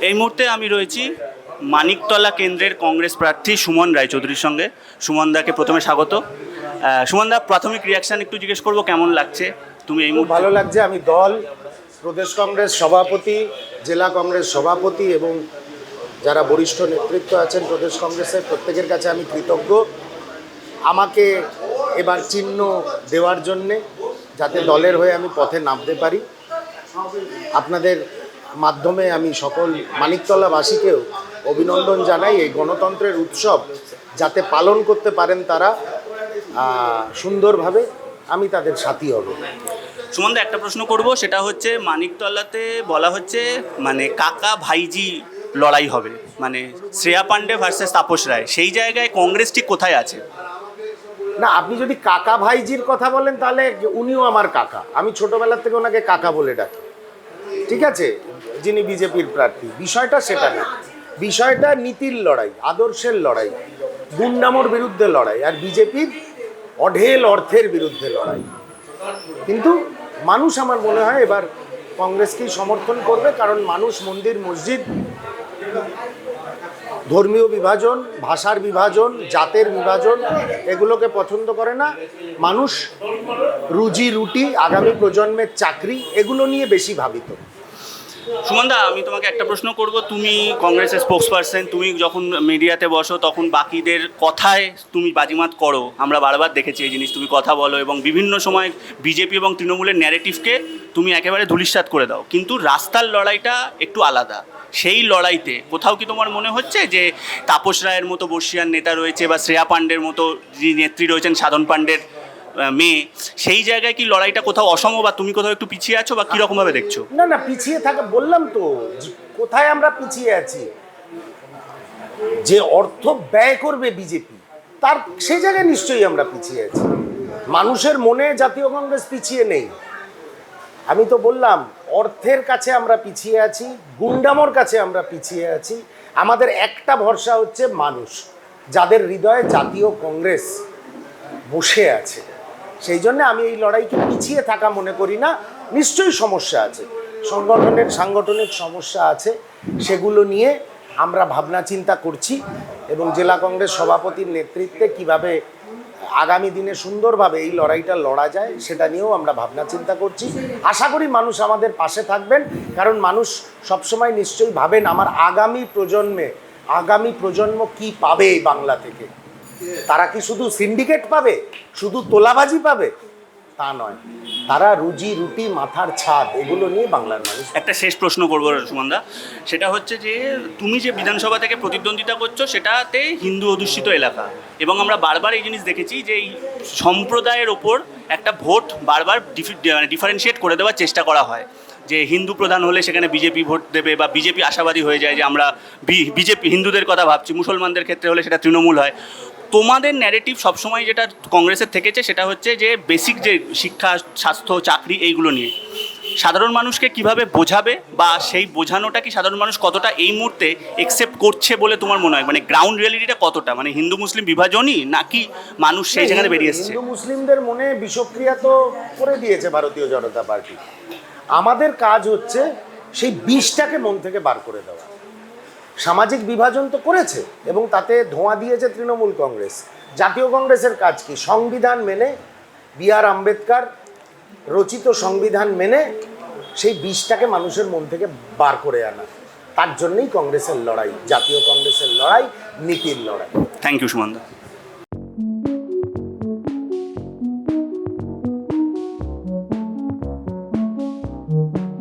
এই মুহূর্তে আমি রয়েছি মানিকতলা কেন্দ্রের কংগ্রেস প্রার্থী সুমন রায়চৌধুরীর সঙ্গে। সুমনদাকে প্রথমে স্বাগত। সুমনদা, প্রাথমিক রিয়াকশান একটু জিজ্ঞেস করবো, কেমন লাগছে তুমি এই মুহূর্তে? ভালো লাগছে। আমি দল, প্রদেশ কংগ্রেস সভাপতি, জেলা কংগ্রেস সভাপতি এবং যারা বরিষ্ঠ নেতৃত্ব আছেন প্রদেশ কংগ্রেসের প্রত্যেকের কাছে আমি কৃতজ্ঞ আমাকে এবার চিহ্ন দেওয়ার জন্যে, যাতে দলের হয়ে আমি পথে নামতে পারি। আপনাদের মাধ্যমে আমি সকল মানিকতলাবাসীকেও অভিনন্দন জানাই। এই গণতন্ত্রের উৎসব যাতে পালন করতে পারেন তারা সুন্দরভাবে, আমি তাদের সাথী হব। সুমনদা, একটা প্রশ্ন করব, সেটা হচ্ছে মানিকতলাতে বলা হচ্ছে মানে কাকা ভাইজি লড়াই হবে, মানে শ্রেয়া পাণ্ডে ভার্সেস তাপস রায়। সেই জায়গায় কংগ্রেস ঠিক কোথায় আছে? না, আপনি যদি কাকা ভাইজির কথা বলেন তাহলে উনিও আমার কাকা। আমি ছোটবেলার থেকে ওনাকে কাকা বলে ডাকি, ঠিক আছে, যিনি বিজেপির প্রার্থী। বিষয়টা সেটা না, বিষয়টা নীতির লড়াই, আদর্শের লড়াই, গুন্ডামোর বিরুদ্ধে লড়াই, আর বিজেপির অঢেল অর্থের বিরুদ্ধে লড়াই। কিন্তু মানুষ আমার মনে হয় এবার কংগ্রেসকেই সমর্থন করবে, কারণ মানুষ মন্দির মসজিদ, ধর্মীয় বিভাজন, ভাষার বিভাজন, জাতের বিভাজন এগুলোকে পছন্দ করে না। মানুষ রুজি রুটি, আগামী প্রজন্মের চাকরি, এগুলো নিয়ে বেশি ভাবিত। সুমনদা, আমি তোমাকে একটা প্রশ্ন করব। তুমি কংগ্রেসের স্পোক্স পারসন, তুমি যখন মিডিয়াতে বসো তখন বাকিদের কথায় তুমি বাজিমাত করো। আমরা বারবার দেখেছি এই জিনিস, তুমি কথা বলো এবং বিভিন্ন সময় বিজেপি এবং তৃণমূলের ন্যারেটিভকে তুমি একেবারে ধূলিসাৎ করে দাও। কিন্তু রাস্তার লড়াইটা একটু আলাদা। সেই লড়াইতে কোথাও কি তোমার মনে হচ্ছে যে তাপস রায়ের মতো বর্ষিয়ান নেতা রয়েছে বা শ্রেয়া পাণ্ডের মতো যিনি নেত্রী রয়েছেন সাধন পাণ্ডের মেয়ে, সেই জায়গায় কি লড়াইটা কোথাও অসম বা তুমি কোথাও একটু পিছিয়ে আছো বা কীরকমভাবে দেখছো? না না, পিছিয়ে থাকা বললাম তো, কোথায় আমরা পিছিয়ে আছি? যে অর্থ ব্যয় করবে বিজেপি, তার সেই জায়গায় নিশ্চয়ই আমরা পিছিয়ে আছি। মানুষের মনে জাতীয় কংগ্রেস পিছিয়ে নেই। আমি তো বললাম, অর্থের কাছে আমরা পিছিয়ে আছি, গুন্ডামোর কাছে আমরা পিছিয়ে আছি। আমাদের একটা ভরসা হচ্ছে মানুষ, যাদের হৃদয়ে জাতীয় কংগ্রেস বসে আছে। সেই জন্য আমি এই লড়াইকে পিছিয়ে থাকা মনে করি না। নিশ্চয়ই সমস্যা আছে, সাংগঠনিক সমস্যা আছে, সেগুলো নিয়ে আমরা ভাবনা চিন্তা করছি এবং জেলা কংগ্রেস সভাপতির নেতৃত্বে কিভাবে আগামী দিনে সুন্দরভাবে এই লড়াইটা লড়া যায় সেটা নিয়েও আমরা ভাবনা চিন্তা করছি। আশা করি মানুষ আমাদের পাশে থাকবেন, কারণ মানুষ সবসময় নিশ্চয়ই ভাবেন আমার আগামী প্রজন্ম কি পাবে এই বাংলা থেকে। তারা কি শুধু সিন্ডিকেট পাবে, শুধু তোলাবাজি পাবে? তা নয়, তারা রুজি রুটি, মাথার ছাদ, এগুলো নিয়ে বাংলার মানুষ। একটা শেষ প্রশ্ন করবো সুমনদা, সেটা হচ্ছে যে তুমি যে বিধানসভা থেকে প্রতিদ্বন্দ্বিতা করছো সেটাতে হিন্দু অধ্যুষিত এলাকা, এবং আমরা বারবার এই জিনিস দেখেছি যে এই সম্প্রদায়ের ওপর একটা ভোট বারবার ডিফারেন্সিয়েট করে দেওয়ার চেষ্টা করা হয়, যে হিন্দু প্রধান হলে সেখানে বিজেপি ভোট দেবে বা বিজেপি আশাবাদী হয়ে যায় যে আমরা বিজেপি হিন্দুদের কথা ভাবছি, মুসলমানদের ক্ষেত্রে হলে সেটা তৃণমূল হয়। তোমাদের ন্যারেটিভ সবসময় যেটা কংগ্রেসের থেকেছে সেটা হচ্ছে যে বেসিক যে শিক্ষা, স্বাস্থ্য, চাকরি, এইগুলো নিয়ে সাধারণ মানুষকে কিভাবে বোঝাবে বা সেই বোঝানোটা কি সাধারণ মানুষ কতটা এই মুহূর্তে একসেপ্ট করছে বলে তোমার মনে হয়? মানে গ্রাউন্ড রিয়ালিটিটা কতটা, মানে হিন্দু মুসলিম বিভাজনই নাকি মানুষ সেই জায়গায় বেরিয়ে এসছে? হিন্দু মুসলিমদের মনে বিষক্রিয়া তো করে দিয়েছে ভারতীয় জনতা পার্টি। আমাদের কাজ হচ্ছে সেই বিষটাকে মন থেকে বার করে দেওয়া। সামাজিক বিভাজন তো করেছে এবং তাতে ধোঁয়া দিয়েছে তৃণমূল কংগ্রেস। জাতীয় কংগ্রেসের কাজ কি? সংবিধান মেনে, বি.আর. আম্বেদকর রচিত সংবিধান মেনে সেই বিষটাকে মানুষের মন থেকে বার করে আনা। তার জন্যই কংগ্রেসের লড়াই, জাতীয় কংগ্রেসের লড়াই, নীতির লড়াই। Thank you সুমনদা।